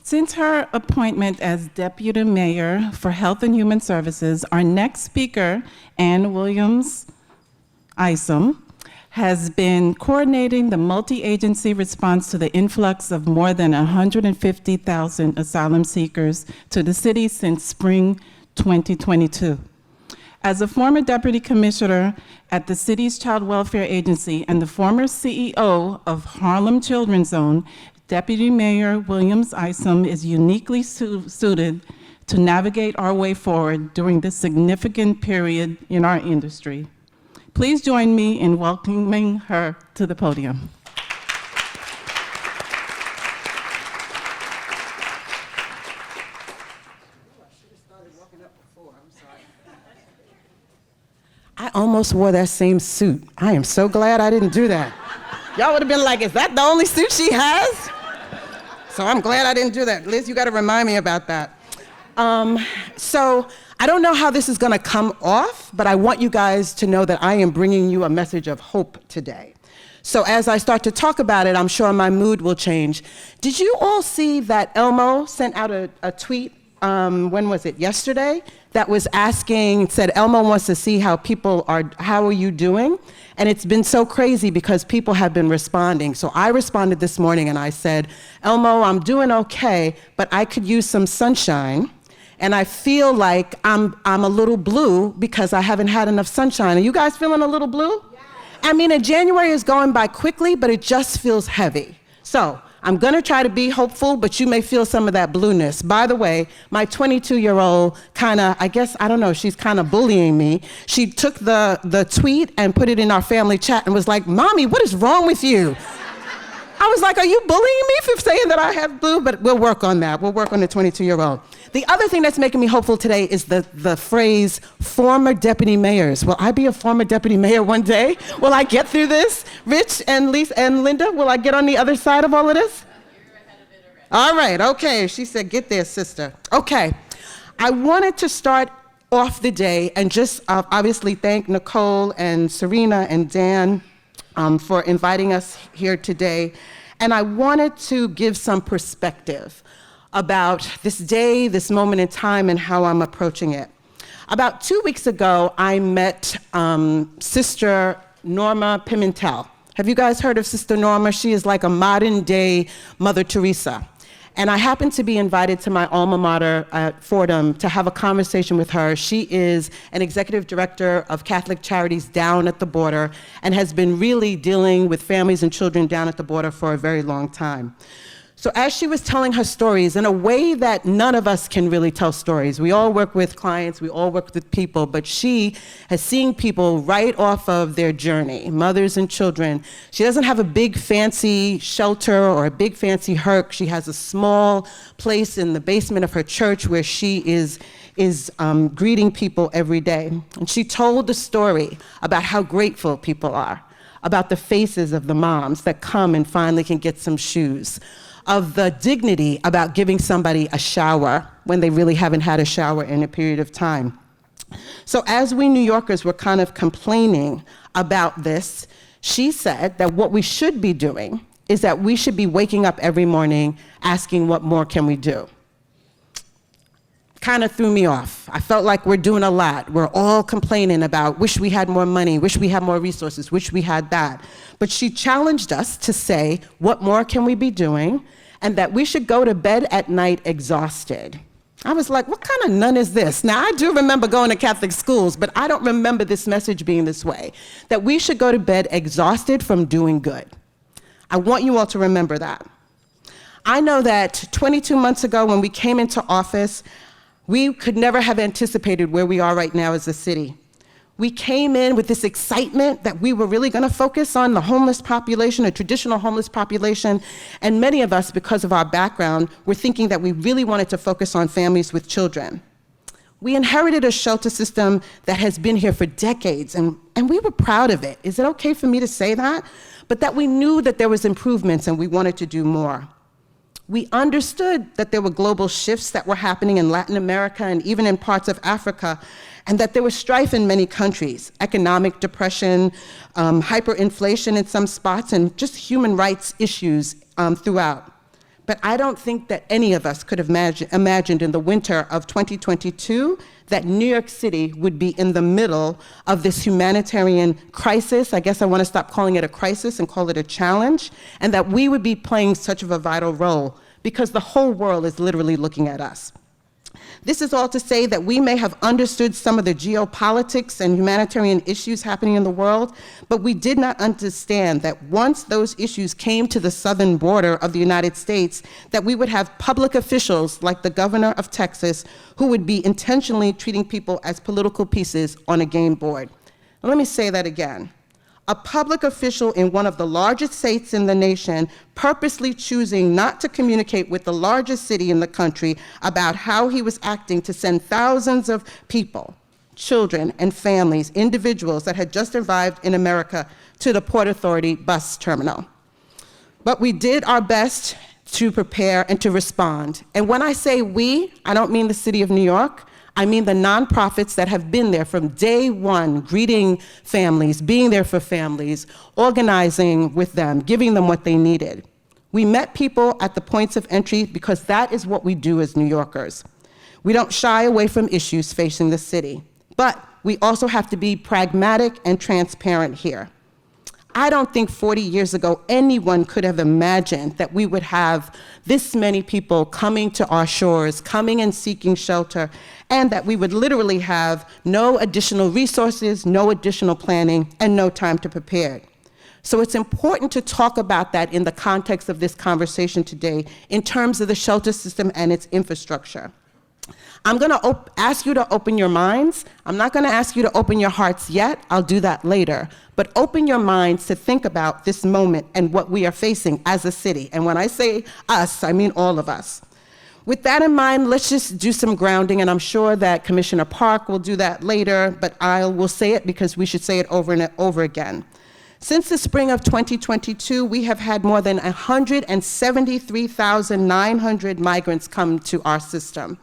Since her appointment as Deputy Mayor for Health and Human Services, our next speaker, Ann Williams-Isom, has been coordinating the multi-agency response to the influx of more than 150,000 asylum seekers to the city since spring 2022. As a former Deputy Commissioner at the city's Child Welfare Agency and the former CEO of Harlem Children's Zone, Deputy Mayor Williams-Isom is uniquely suited to navigate our way forward during this significant period in our industry. Please join me in welcoming her to the podium. I almost wore that same suit. I am so glad I didn't do that. Y'all would have been like, is that the only suit she has? So I'm glad I didn't do that. Liz, you gotta remind me about that. So I don't know how this is gonna come off, but I want you guys to know that I am bringing you a message of hope today. So as I start to talk about it, I'm sure my mood will change. Did you all see that Elmo sent out a tweet, when was it, yesterday? That was asking, said Elmo wants to see how people are, how are you doing? And it's been so crazy because people have been responding. So I responded this morning and I said, Elmo, I'm doing okay, but I could use some sunshine. And I feel like I'm a little blue because I haven't had enough sunshine. Are you guys feeling a little blue? Yeah. I mean, January is going by quickly, but it just feels heavy. So I'm gonna try to be hopeful, but you may feel some of that blueness. By the way, my 22-year-old kinda, I guess, I don't know, she's kinda bullying me. She took the tweet and put it in our family chat and was like, Mommy, what is wrong with you? I was like, are you bullying me for saying that I have blue? But we'll work on that. We'll work on the 22-year-old. The other thing that's making me hopeful today is the phrase, former deputy mayors. Will I be a former deputy mayor one day? Will I get through this? Rich and Lisa and Linda, will I get on the other side of all of this? You're ahead of it already. All right, okay. She said, get there, sister. Okay, I wanted to start off the day and just obviously thank Nicole and Serena and Dan for inviting us here today. And I wanted to give some perspective about this day, this moment in time, and how I'm approaching it. About 2 weeks ago, I met Sister Norma Pimentel. Have you guys heard of Sister Norma? She is like a modern day Mother Teresa. And I happened to be invited to my alma mater at Fordham to have a conversation with her. She is an executive director of Catholic Charities down at the border and has been really dealing with families and children down at the border for a very long time. So as she was telling her stories in a way that none of us can really tell stories. We all work with clients, we all work with people, but she has seen people right off of their journey, mothers and children. She doesn't have a big fancy shelter or a big fancy herc. She has a small place in the basement of her church where she is greeting people every day. And she told the story about how grateful people are, about the faces of the moms that come and finally can get some shoes, of the dignity about giving somebody a shower when they really haven't had a shower in a period of time. So as we New Yorkers were kind of complaining about this, she said that what we should be doing is that we should be waking up every morning asking what more can we do. Kind of threw me off. I felt like we're doing a lot. We're all complaining about, wish we had more money, wish we had more resources, wish we had that. But she challenged us to say, what more can we be doing? And that we should go to bed at night exhausted. I was like, what kind of nun is this? Now, I do remember going to Catholic schools, but I don't remember this message being this way, that we should go to bed exhausted from doing good. I want you all to remember that. I know that 22 months ago when we came into office, we could never have anticipated where we are right now as a city. We came in with this excitement that we were really gonna focus on the homeless population, a traditional homeless population, and many of us, because of our background, were thinking that we really wanted to focus on families with children. We inherited a shelter system that has been here for decades, and we were proud of it. Is it okay for me to say that? But that we knew that there was improvements and we wanted to do more. We understood that there were global shifts that were happening in Latin America and even in parts of Africa, and that there was strife in many countries, economic depression, hyperinflation in some spots, and just human rights issues throughout. But I don't think that any of us could have imagined in the winter of 2022 that New York City would be in the middle of this humanitarian crisis. I guess I want to stop calling it a crisis and call it a challenge, and that we would be playing such of a vital role because the whole world is literally looking at us. This is all to say that we may have understood some of the geopolitics and humanitarian issues happening in the world, but we did not understand that once those issues came to the southern border of the United States, that we would have public officials like the governor of Texas who would be intentionally treating people as political pieces on a game board. Now, let me say that again. A public official in one of the largest states in the nation purposely choosing not to communicate with the largest city in the country about how he was acting to send thousands of people, children and families, individuals that had just arrived in America to the Port Authority bus terminal. But we did our best to prepare and to respond. And when I say we, I don't mean the city of New York. I mean the nonprofits that have been there from day one, greeting families, being there for families, organizing with them, giving them what they needed. We met people at the points of entry because that is what we do as New Yorkers. We don't shy away from issues facing the city, but we also have to be pragmatic and transparent here. I don't think 40 years ago anyone could have imagined that we would have this many people coming to our shores, coming and seeking shelter, and that we would literally have no additional resources, no additional planning, and no time to prepare. So it's important to talk about that in the context of this conversation today in terms of the shelter system and its infrastructure. I'm going to ask you to open your minds. I'm not going to ask you to open your hearts yet. I'll do that later. But open your minds to think about this moment and what we are facing as a city. And when I say us, I mean all of us. With that in mind, let's just do some grounding, and I'm sure that Commissioner Park will do that later, but I will say it because we should say it over and over again. Since the spring of 2022, we have had more than 173,900 migrants come to our system.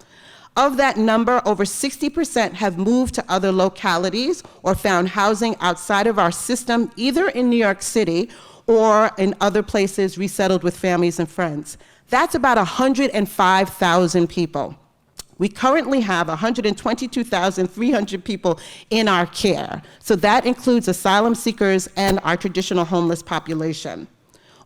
Of that number, over 60% have moved to other localities or found housing outside of our system, either in New York City or in other places resettled with families and friends. That's about 105,000 people. We currently have 122,300 people in our care. So that includes asylum seekers and our traditional homeless population.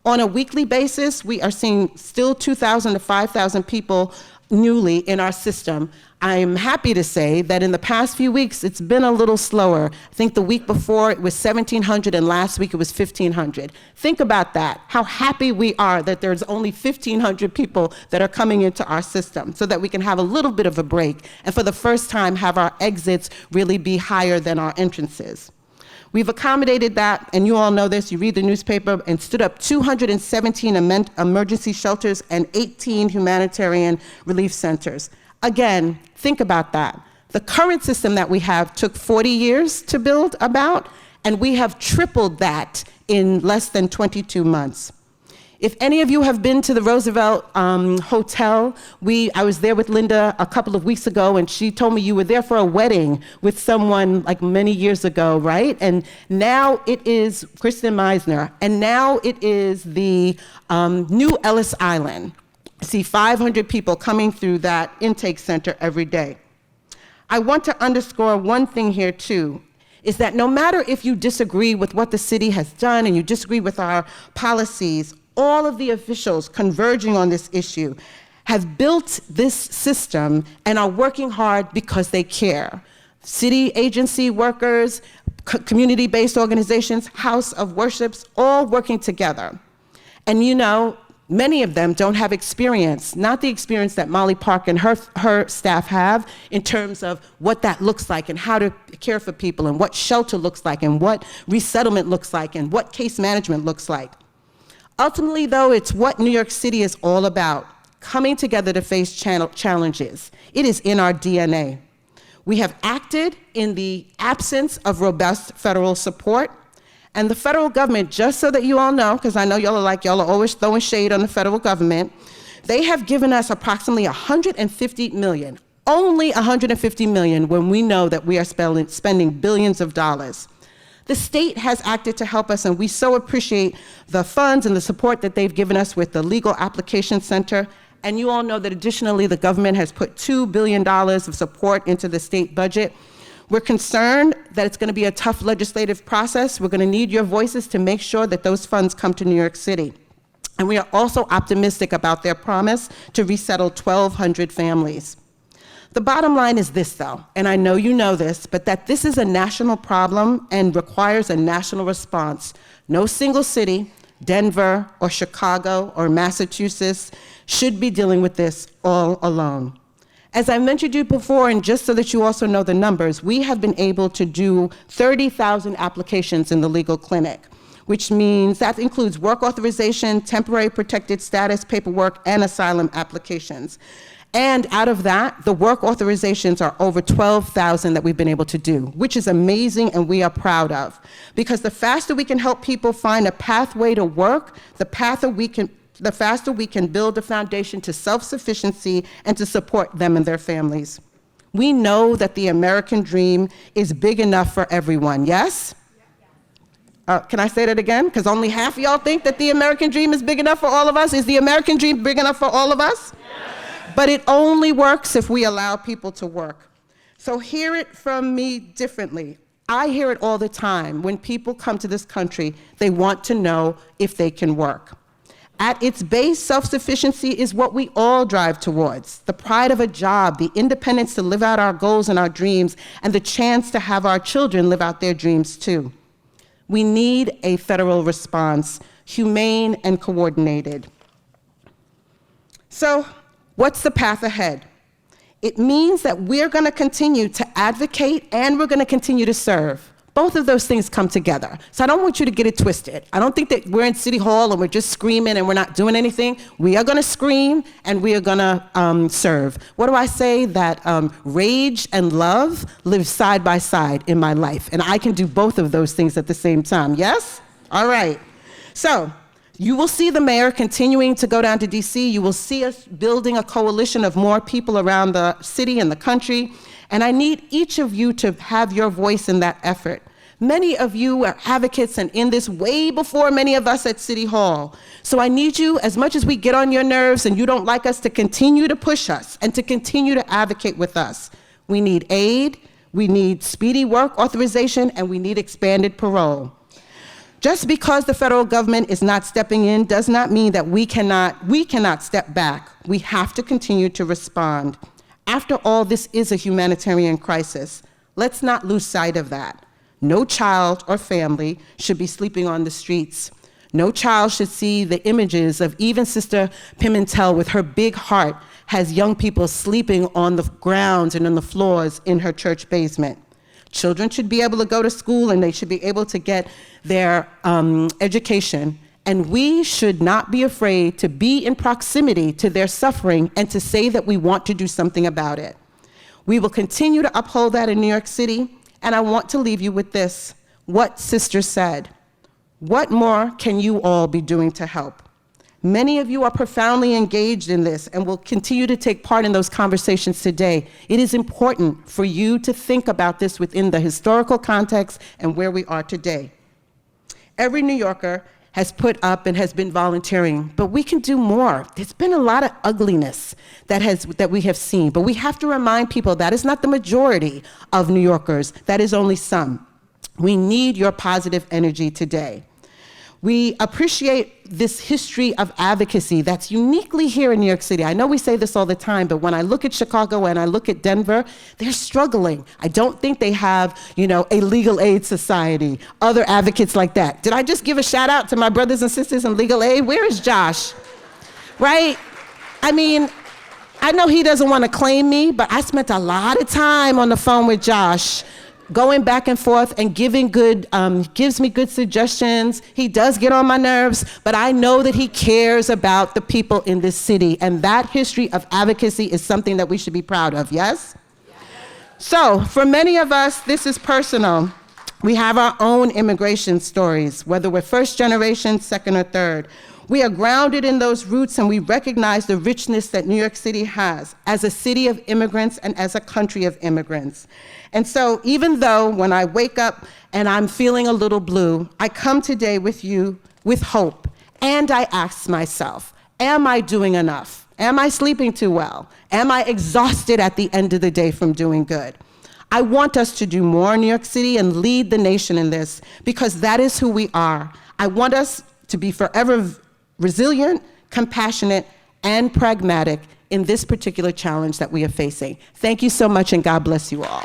On a weekly basis, we are seeing still 2,000 to 5,000 people newly in our system. I'm happy to say that in the past few weeks, it's been a little slower. I think the week before it was 1,700 and last week it was 1,500. Think about that, how happy we are that there's only 1,500 people that are coming into our system so that we can have a little bit of a break and for the first time have our exits really be higher than our entrances. We've accommodated that, and you all know this, you read the newspaper, and stood up 217 emergency shelters and 18 humanitarian relief centers. Again, think about that. The current system that we have took 40 years to build about, and we have tripled that in less than 22 months. If any of you have been to the Roosevelt Hotel, I was there with Linda a couple of weeks ago, and she told me you were there for a wedding with someone like many years ago, right? And now it is Kristen Meisner, and now it is the new Ellis Island. I see 500 people coming through that intake center every day. I want to underscore one thing here too, is that no matter if you disagree with what the city has done and you disagree with our policies, all of the officials converging on this issue have built this system and are working hard because they care. City agency workers, community-based organizations, house of worships, all working together. And you know, many of them don't have experience, not the experience that Molly Park and her staff have in terms of what that looks like and how to care for people and what shelter looks like and what resettlement looks like and what case management looks like. Ultimately, though, it's what New York City is all about, coming together to face challenges. It is in our DNA. We have acted in the absence of robust federal support, and the federal government, just so that you all know, because I know y'all are always throwing shade on the federal government, they have given us approximately $150 million, only $150 million when we know that we are spending billions of dollars. The state has acted to help us, and we so appreciate the funds and the support that they've given us with the Legal Application Center. And you all know that additionally, the government has put $2 billion of support into the state budget. We're concerned that it's going to be a tough legislative process. We're going to need your voices to make sure that those funds come to New York City. And we are also optimistic about their promise to resettle 1,200 families. The bottom line is this, though, and I know you know this, but that this is a national problem and requires a national response. No single city, Denver or Chicago or Massachusetts, should be dealing with this all alone. As I mentioned to you before, and just so that you also know the numbers, we have been able to do 30,000 applications in the legal clinic, which means that includes work authorization, temporary protected status paperwork, and asylum applications. And out of that, the work authorizations are over 12,000 that we've been able to do, which is amazing and we are proud of. Because the faster we can help people find a pathway to work, the faster we can build a foundation to self-sufficiency and to support them and their families. We know that the American dream is big enough for everyone, yes? Can I say that again? Because only half of y'all think that the American dream is big enough for all of us. Is the American dream big enough for all of us? But it only works if we allow people to work. So hear it from me differently. I hear it all the time. When people come to this country, they want to know if they can work. At its base, self-sufficiency is what we all drive towards. The pride of a job, the independence to live out our goals and our dreams, and the chance to have our children live out their dreams too. We need a federal response, humane and coordinated. So, what's the path ahead? It means that we're going to continue to advocate and we're going to continue to serve. Both of those things come together. So I don't want you to get it twisted. I don't think that we're in City Hall and we're just screaming and we're not doing anything. We are going to scream and we are going to serve. What do I say? That rage and love live side by side in my life. And I can do both of those things at the same time. Yes? All right. So, you will see the mayor continuing to go down to DC. You will see us building a coalition of more people around the city and the country. And I need each of you to have your voice in that effort. Many of you are advocates and in this way before many of us at City Hall. So I need you, as much as we get on your nerves and you don't like us, to continue to push us and to continue to advocate with us. We need aid, we need speedy work authorization, and we need expanded parole. Just because the federal government is not stepping in does not mean that we cannot step back. We have to continue to respond. After all, this is a humanitarian crisis. Let's not lose sight of that. No child or family should be sleeping on the streets. No child should see the images of even Sister Pimentel with her big heart has young people sleeping on the grounds and on the floors in her church basement. Children should be able to go to school and they should be able to get their education. And we should not be afraid to be in proximity to their suffering and to say that we want to do something about it. We will continue to uphold that in New York City. And I want to leave you with this, what Sister said. What more can you all be doing to help? Many of you are profoundly engaged in this and will continue to take part in those conversations today. It is important for you to think about this within the historical context and where we are today. Every New Yorker has put up and has been volunteering, but we can do more. There's been a lot of ugliness that we have seen, but we have to remind people that is not the majority of New Yorkers, that is only some. We need your positive energy today. We appreciate this history of advocacy that's uniquely here in New York City. I know we say this all the time, but when I look at Chicago and I look at Denver, they're struggling. I don't think they have, a legal aid society, other advocates like that. Did I just give a shout out to my brothers and sisters in legal aid? Where is Josh? Right? I mean, I know he doesn't want to claim me, but I spent a lot of time on the phone with Josh, going back and forth and gives me good suggestions. He does get on my nerves, but I know that he cares about the people in this city, and that history of advocacy is something that we should be proud of, yes? So, for many of us, this is personal. We have our own immigration stories, whether we're first generation, second, or third. We are grounded in those roots, and we recognize the richness that New York City has as a city of immigrants and as a country of immigrants. And so even though when I wake up and I'm feeling a little blue, I come today with you with hope, and I ask myself, am I doing enough? Am I sleeping too well? Am I exhausted at the end of the day from doing good? I want us to do more in New York City and lead the nation in this, because that is who we are. I want us to be forever resilient, compassionate, and pragmatic in this particular challenge that we are facing. Thank you so much, and God bless you all.